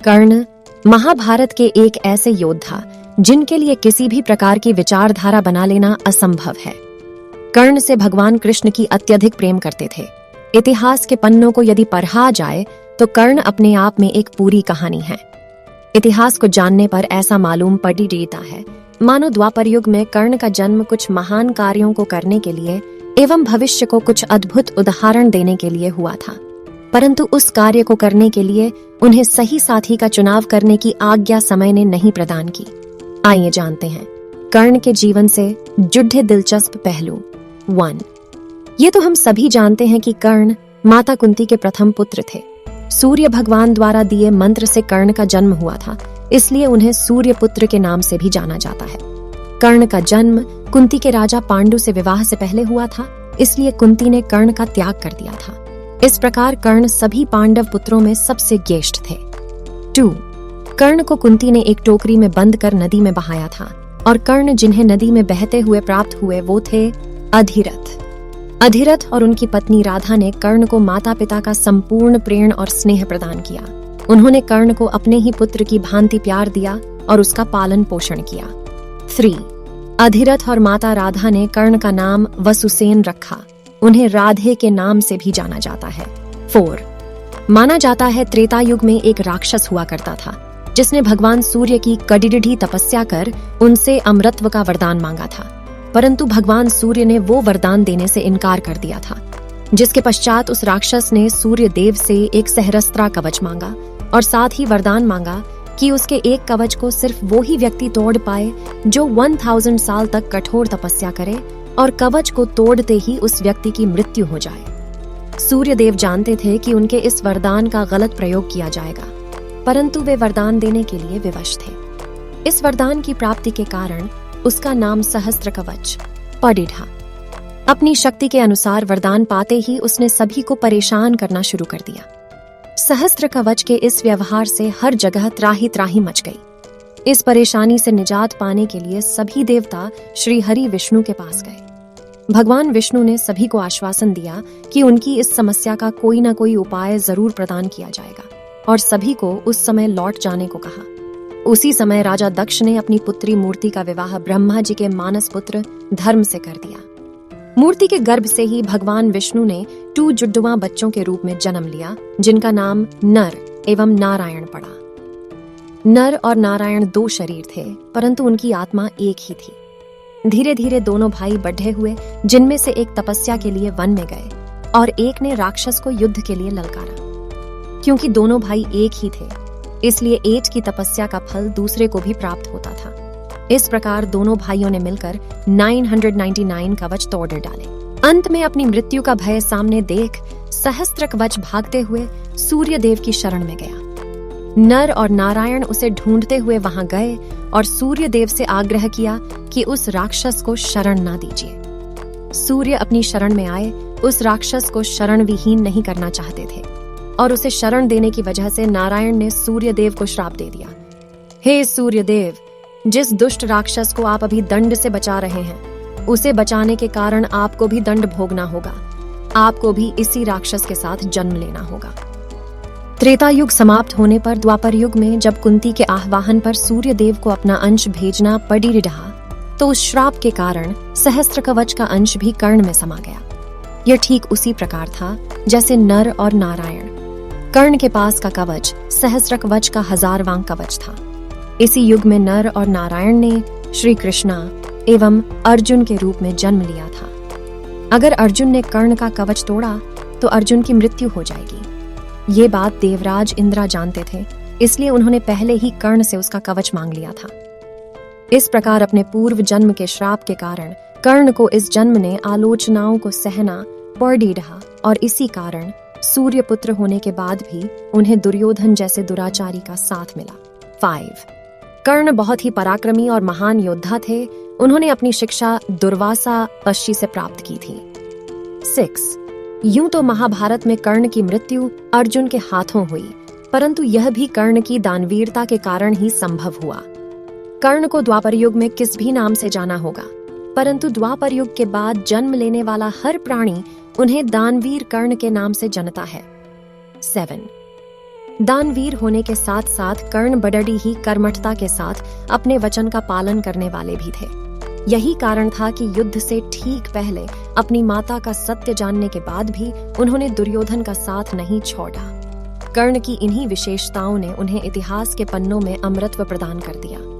कर्ण महाभारत के एक ऐसे योद्धा जिनके लिए किसी भी प्रकार की विचारधारा बना लेना असंभव है। कर्ण से भगवान कृष्ण की अत्यधिक प्रेम करते थे। इतिहास के पन्नों को यदि पढ़ा जाए तो कर्ण अपने आप में एक पूरी कहानी है। इतिहास को जानने पर ऐसा मालूम पड़ी देता है मानो द्वापर युग में कर्ण का जन्म कुछ महान कार्यों को करने के लिए एवं भविष्य को कुछ अद्भुत उदाहरण देने के लिए हुआ था, परंतु उस कार्य को करने के लिए उन्हें सही साथी का चुनाव करने की आज्ञा समय ने नहीं प्रदान की। आइए जानते हैं कर्ण के जीवन से जुड़े दिलचस्प पहलू। 1। ये तो हम सभी जानते हैं कि कर्ण माता कुंती के प्रथम पुत्र थे। सूर्य भगवान द्वारा दिए मंत्र से कर्ण का जन्म हुआ था, इसलिए उन्हें सूर्य पुत्र के नाम से भी जाना जाता है। कर्ण का जन्म कुंती के राजा पांडु से विवाह से पहले हुआ था, इसलिए कुंती ने कर्ण का त्याग कर दिया था। इस प्रकार कर्ण सभी पांडव पुत्रों में सबसे ज्येष्ठ थे। 2. कर्ण को कुंती ने एक टोकरी में बंद कर नदी में बहाया था और कर्ण जिन्हें नदी में बहते हुए प्राप्त हुए वो थे अधिरथ। अधिरथ और उनकी पत्नी राधा ने कर्ण को माता पिता का संपूर्ण प्रेम और स्नेह प्रदान किया। उन्होंने कर्ण को अपने ही पुत्र की भांति प्यार दिया और उसका पालन पोषण किया। 3. अधिरथ और माता राधा ने कर्ण का नाम वसुसेन रखा। उन्हें राधे के नाम से भी जाना जाता है। 4. माना जाता है त्रेता युग में एक राक्षस हुआ करता था जिसने भगवान सूर्य की कड़िड़ी तपस्या कर उनसे अमरत्व का वरदान मांगा था, परंतु भगवान सूर्य ने वो वरदान देने से इनकार कर दिया था, जिसके पश्चात उस राक्षस ने सूर्य देव से एक सहस्त्रा कवच मांगा और साथ ही वरदान मांगा कि उसके एक कवच को सिर्फ वो ही व्यक्ति तोड़ पाए जो 1000 साल तक कठोर तपस्या करे और कवच को तोड़ते ही उस व्यक्ति की मृत्यु हो जाए। सूर्य देव जानते थे कि उनके इस वरदान का गलत प्रयोग किया जाएगा, परंतु वे वरदान देने के लिए विवश थे। इस वरदान की प्राप्ति के कारण उसका नाम सहस्त्र कवच पड़ा। अपनी शक्ति के अनुसार वरदान पाते ही उसने सभी को परेशान करना शुरू कर दिया। सहस्त्र कवच के इस व्यवहार से हर जगह त्राही त्राही मच गई। इस परेशानी से निजात पाने के लिए सभी देवता श्री हरि विष्णु के पास गए। भगवान विष्णु ने सभी को आश्वासन दिया कि उनकी इस समस्या का कोई न कोई उपाय जरूर प्रदान किया जाएगा और सभी को उस समय लौट जाने को कहा। उसी समय राजा दक्ष ने अपनी पुत्री मूर्ति का विवाह ब्रह्मा जी के मानस पुत्र धर्म से कर दिया। मूर्ति के गर्भ से ही भगवान विष्णु ने 2 जुड़वा बच्चों के रूप में जन्म लिया, जिनका नाम नर एवं नारायण पड़ा। नर और नारायण 2 शरीर थे, परंतु उनकी आत्मा एक ही थी। धीरे धीरे दोनों भाई बढ़े हुए, जिनमें से एक तपस्या के लिए वन में गए और एक ने राक्षस को युद्ध के लिए ललकारा। क्योंकि दोनों भाई एक ही थे, इसलिए एक की तपस्या का फल दूसरे को भी प्राप्त होता था। इस प्रकार दोनों भाइयों ने मिलकर 999 कवच तोड़ डाले। अंत में अपनी मृत्यु का भय सामने देख सहस्त्र कवच भागते हुए सूर्य देव की शरण में गया। नर और नारायण उसे ढूंढते हुए वहां गए और सूर्य देव से आग्रह किया कि उस राक्षस को शरण ना दीजिए। सूर्य अपनी शरण में आए, उस राक्षस को शरण विहीन नहीं करना चाहते थे और उसे शरण देने की वजह से नारायण ने सूर्य देव को श्राप दे दिया। हे सूर्य देव, जिस दुष्ट राक्षस को आप अभी दंड से बचा रहे हैं, उसे बचाने के कारण आपको भी दंड भोगना होगा। आपको भी इसी राक्षस के साथ जन्म लेना होगा। त्रेता युग समाप्त होने पर द्वापर युग में जब कुंती के आह्वान पर सूर्य देव को अपना अंश भेजना पड़ी रहा, तो उस श्राप के कारण सहस्त्र कवच का अंश भी कर्ण में समा गया। यह ठीक उसी प्रकार था जैसे नर और नारायण। कर्ण के पास का कवच सहस्त्र कवच का 1000वां कवच था। इसी युग में नर और नारायण ने श्री कृष्णा एवं अर्जुन के रूप में जन्म लिया था। अगर अर्जुन ने कर्ण का कवच तोड़ा तो अर्जुन की मृत्यु हो जाएगी। ये बात देवराज इंद्रा जानते थे, इसलिए उन्होंने पहले ही कर्ण से उसका कवच मांग लिया था। इस प्रकार अपने पूर्व जन्म के श्राप के कारण कर्ण को इस जन्म ने आलोचनाओं को सहना पड़ रहा और इसी कारण सूर्य पुत्र होने के बाद भी उन्हें दुर्योधन जैसे दुराचारी का साथ मिला। 5. कर्ण बहुत ही पराक्रमी और महान योद्धा थे। उन्होंने अपनी शिक्षा दुर्वासा ऋषि से प्राप्त की थी। 6. यूं तो महाभारत में कर्ण की मृत्यु अर्जुन के हाथों हुई, परंतु यह भी कर्ण की दानवीरता के कारण ही संभव हुआ। कर्ण को द्वापर युग में किस भी नाम से जाना होगा, परंतु द्वापर युग के बाद जन्म लेने वाला हर प्राणी उन्हें दानवीर कर्ण के नाम से जनता है। 7. दानवीर होने के साथ साथ कर्ण बड़डी ही कर्मठता के साथ अपने वचन का पालन करने वाले भी थे। यही कारण था कि युद्ध से ठीक पहले अपनी माता का सत्य जानने के बाद भी उन्होंने दुर्योधन का साथ नहीं छोड़ा। कर्ण की इन्हीं विशेषताओं ने उन्हें इतिहास के पन्नों में अमरत्व प्रदान कर दिया।